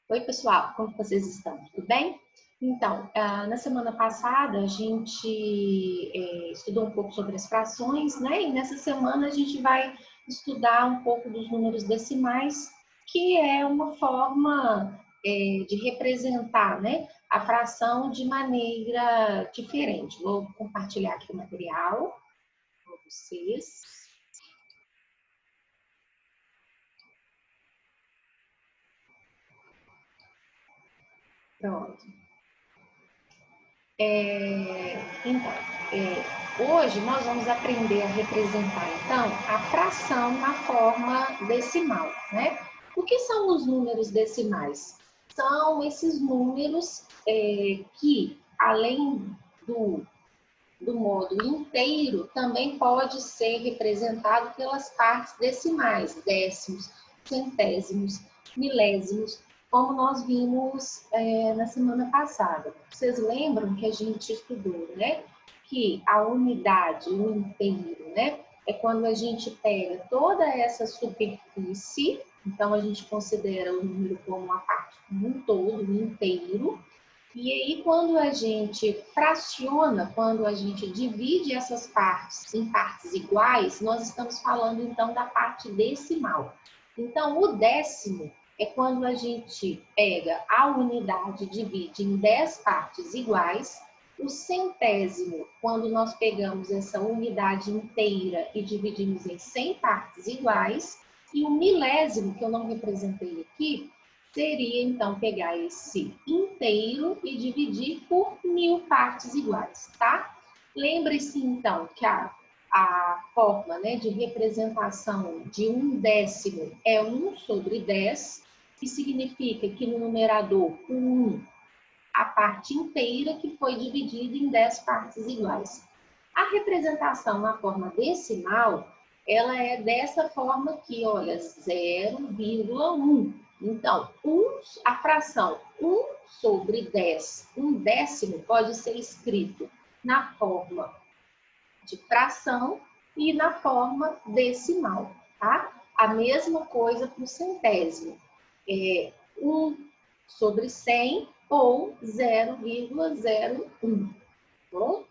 Oi, pessoal, como vocês estão? Tudo bem? Então, na semana passada a gente estudou um pouco sobre as frações, né? E nessa semana a gente vai estudar um pouco dos números decimais, que é uma forma de representar, né, a fração de maneira diferente. Vou compartilhar aqui o material com vocês. Pronto. Hoje nós vamos aprender a representar, então, a fração na forma decimal, né? O que são os números decimais? São esses números que, além do modo inteiro, também pode ser representado pelas partes decimais, décimos, centésimos, milésimos, como nós vimos na semana passada. Vocês lembram que a gente estudou, né? Que a unidade, o inteiro, né? É quando a gente pega toda essa superfície, então a gente considera o número como uma parte como um todo, um inteiro. E aí, quando a gente fraciona, quando a gente divide essas partes em partes iguais, nós estamos falando então da parte decimal. Então, o décimo é quando a gente pega a unidade e divide em 10 partes iguais. O centésimo, quando nós pegamos essa unidade inteira e dividimos em 100 partes iguais. E o milésimo, que eu não representei aqui, seria, então, pegar esse inteiro e dividir por 1000 partes iguais, tá? Lembre-se, então, que a forma, né, de representação de um décimo é 1 sobre 10, que significa que no numerador, o 1, a parte inteira que foi dividida em 10 partes iguais. A representação na forma decimal, ela é dessa forma aqui, olha, 0,1. Então, a fração 1 sobre 10, um décimo, pode ser escrito na forma de fração e na forma decimal, tá? A mesma coisa para o centésimo. 1 sobre 100 ou 0,01, bom?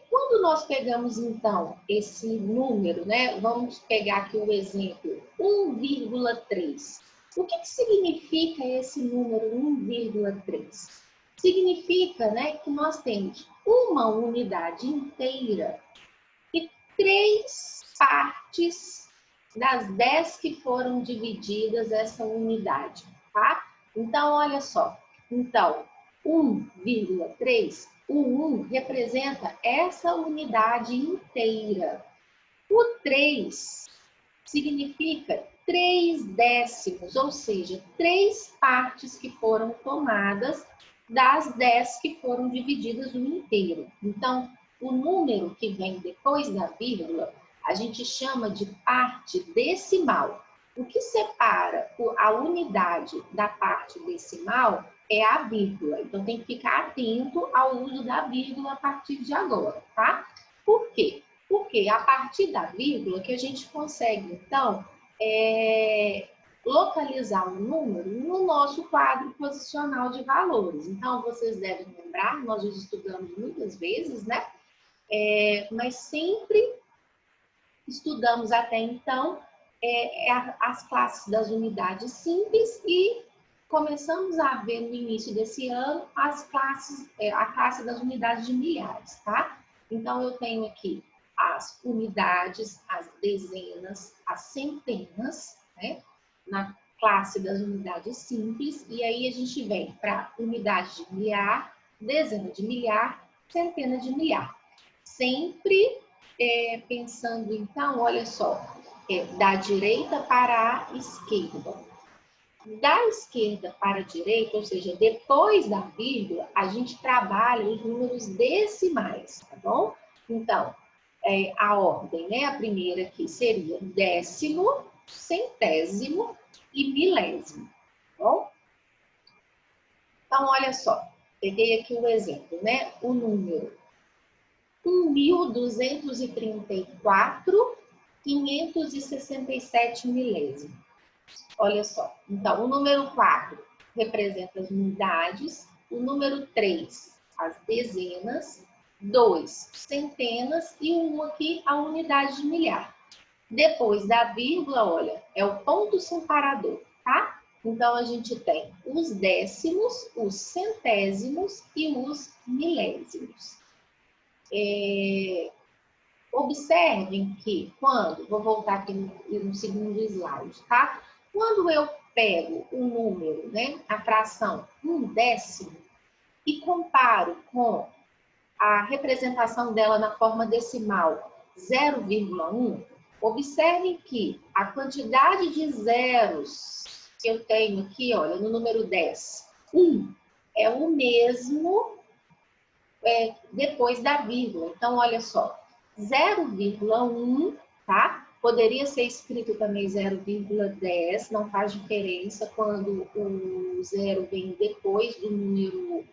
Quando nós pegamos, então, esse número, né? Vamos pegar aqui o exemplo 1,3. O que significa esse número 1,3? Significa, né, que nós temos uma unidade inteira e 3 partes das 10 que foram divididas essa unidade, tá? Então, olha só. Então, 1,3, o 1 representa essa unidade inteira. O 3 significa 3 décimos, ou seja, 3 partes que foram tomadas das 10 que foram divididas no inteiro. Então, o número que vem depois da vírgula, a gente chama de parte decimal. O que separa a unidade da parte decimal é a vírgula. Então, tem que ficar atento ao uso da vírgula a partir de agora, tá? Por quê? Porque a partir da vírgula que a gente consegue, então, localizar o número no nosso quadro posicional de valores. Então, vocês devem lembrar, nós já estudamos muitas vezes, né? Mas sempre estudamos até então as classes das unidades simples e começamos a ver no início desse ano a classe das unidades de milhares, tá? Então, eu tenho aqui as unidades, as dezenas, as centenas, né? Na classe das unidades simples, e aí a gente vem para unidade de milhar, dezena de milhar, centena de milhar. Sempre pensando, então, olha só, da direita para a esquerda. Da esquerda para a direita, ou seja, depois da vírgula, a gente trabalha os números decimais, tá bom? Então, a ordem, né? A primeira aqui seria décimo, centésimo e milésimo, tá bom? Então, olha só, peguei aqui um exemplo, né? O número 1.234,567 milésimo. Olha só. Então, o número 4 representa as unidades, o número 3, as dezenas, 2, centenas e o 1 aqui, a unidade de milhar. Depois da vírgula, olha, é o ponto separador, tá? Então, a gente tem os décimos, os centésimos e os milésimos. Observem que quando, vou voltar aqui no segundo slide, tá? Quando eu pego o número, né, a fração 1/10 e comparo com a representação dela na forma decimal 0,1, observem que a quantidade de zeros que eu tenho aqui, olha, no número 10, 1, é o mesmo depois da vírgula. Então, olha só, 0,1, tá? Poderia ser escrito também 0,10, não faz diferença quando o zero vem depois do número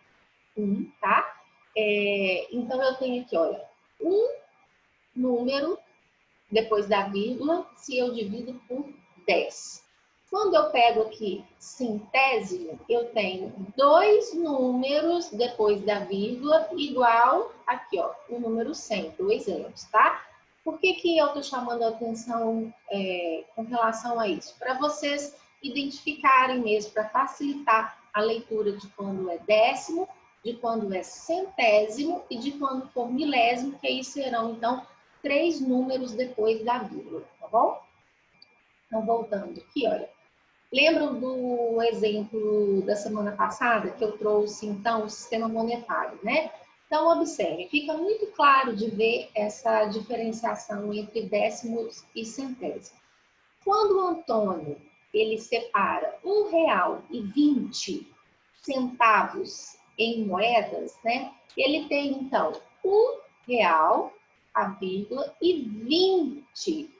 1, tá? Então, eu tenho aqui, olha, um número depois da vírgula, se eu divido por 10. Quando eu pego aqui centésimo, eu tenho 2 números depois da vírgula igual aqui, ó, o número 100, 2 zeros, tá? Por que eu estou chamando a atenção com relação a isso? Para vocês identificarem mesmo, para facilitar a leitura de quando é décimo, de quando é centésimo e de quando for milésimo, que aí serão, então, 3 números depois da vírgula, tá bom? Então, voltando aqui, olha. Lembram do exemplo da semana passada que eu trouxe, então, o sistema monetário, né? Então, observe, fica muito claro de ver essa diferenciação entre décimos e centésimos. Quando o Antônio, ele separa R$1,20 em moedas, né? Ele tem, então, R$1, a vírgula, e 20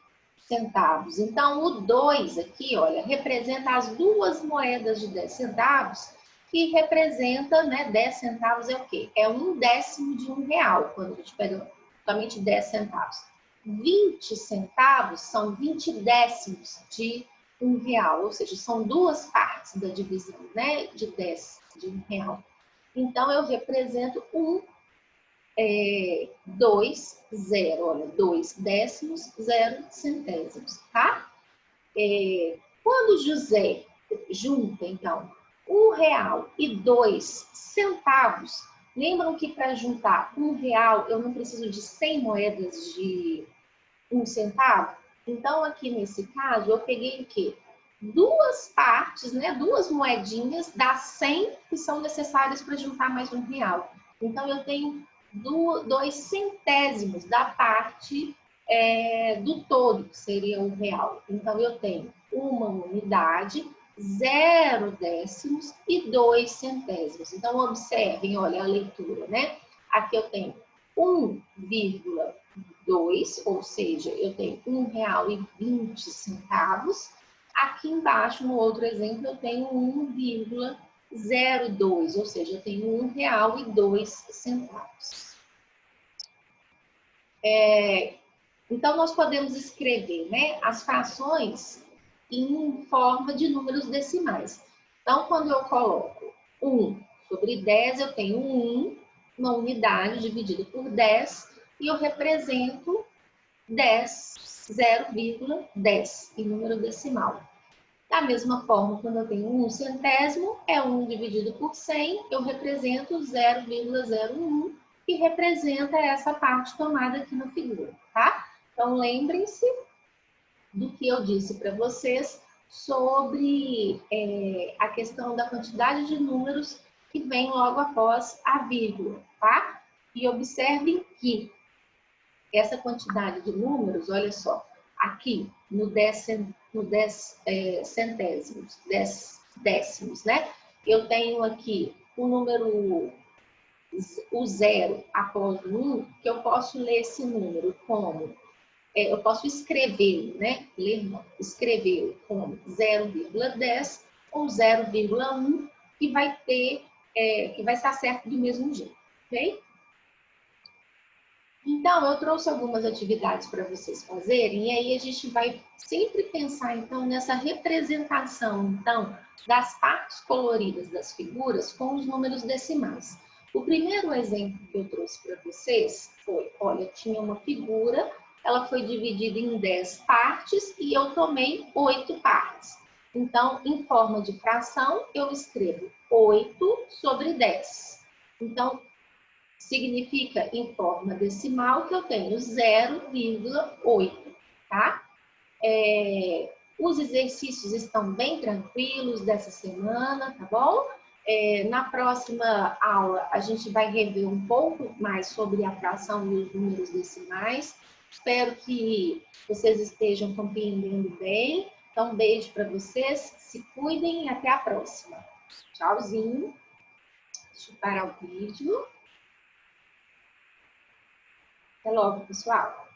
centavos. Então, o 2 aqui, olha, representa as duas moedas de 10 centavos, que representa, né, 10 centavos é o quê? É 1/10 de R$1, quando a gente pega somente 10 centavos. 20 centavos são 20 décimos de R$1, ou seja, são duas partes da divisão, né, de 10 de R$1. Então, eu represento 2, 0, olha, 2 décimos, 0 centésimos, tá? Quando José junta, então, R$1 e 2 centavos, lembram que para juntar R$1 eu não preciso de 100 moedas de 1 centavo? Então, aqui nesse caso, eu peguei o quê? Duas partes, né? Duas moedinhas das 100 que são necessárias para juntar mais R$1. Então, eu tenho 2 centésimos da parte do todo, que seria R$1. Então, eu tenho uma unidade, 0 décimos e 2 centésimos. Então, observem, olha a leitura, né? Aqui eu tenho 1,2, ou seja, eu tenho R$1,20. Aqui embaixo, no outro exemplo, eu tenho 1,02, ou seja, eu tenho R$1,02. Então, nós podemos escrever, né, as frações em forma de números decimais. Então, quando eu coloco 1 sobre 10, eu tenho 1, uma unidade dividida por 10, e eu represento 0,10 em número decimal. Da mesma forma, quando eu tenho 1 centésimo, é 1 dividido por 100, eu represento 0,01, que representa essa parte tomada aqui na figura, tá? Então, lembrem-se do que eu disse para vocês sobre a questão da quantidade de números que vem logo após a vírgula, tá? E observem que essa quantidade de números, olha só, aqui no 10 centésimos, 10 décimos, né? Eu tenho aqui o número, o 0 após o 1, que eu posso ler esse número como, eu posso escrevê-lo, né? Ler não, escrevê-lo como 0,10 ou 0,1, que vai ter, que vai estar certo do mesmo jeito, ok? Então, eu trouxe algumas atividades para vocês fazerem, e aí a gente vai sempre pensar, então, nessa representação, então, das partes coloridas das figuras com os números decimais. O primeiro exemplo que eu trouxe para vocês foi, olha, tinha uma figura, ela foi dividida em 10 partes e eu tomei 8 partes. Então, em forma de fração, eu escrevo 8 sobre 10. Então, significa em forma decimal que eu tenho 0,8, tá? Os exercícios estão bem tranquilos dessa semana, tá bom? Na próxima aula, a gente vai rever um pouco mais sobre a fração e os números decimais. Espero que vocês estejam compreendendo bem. Então, um beijo para vocês, se cuidem e até a próxima. Tchauzinho. Deixa eu parar o vídeo. Até logo, pessoal!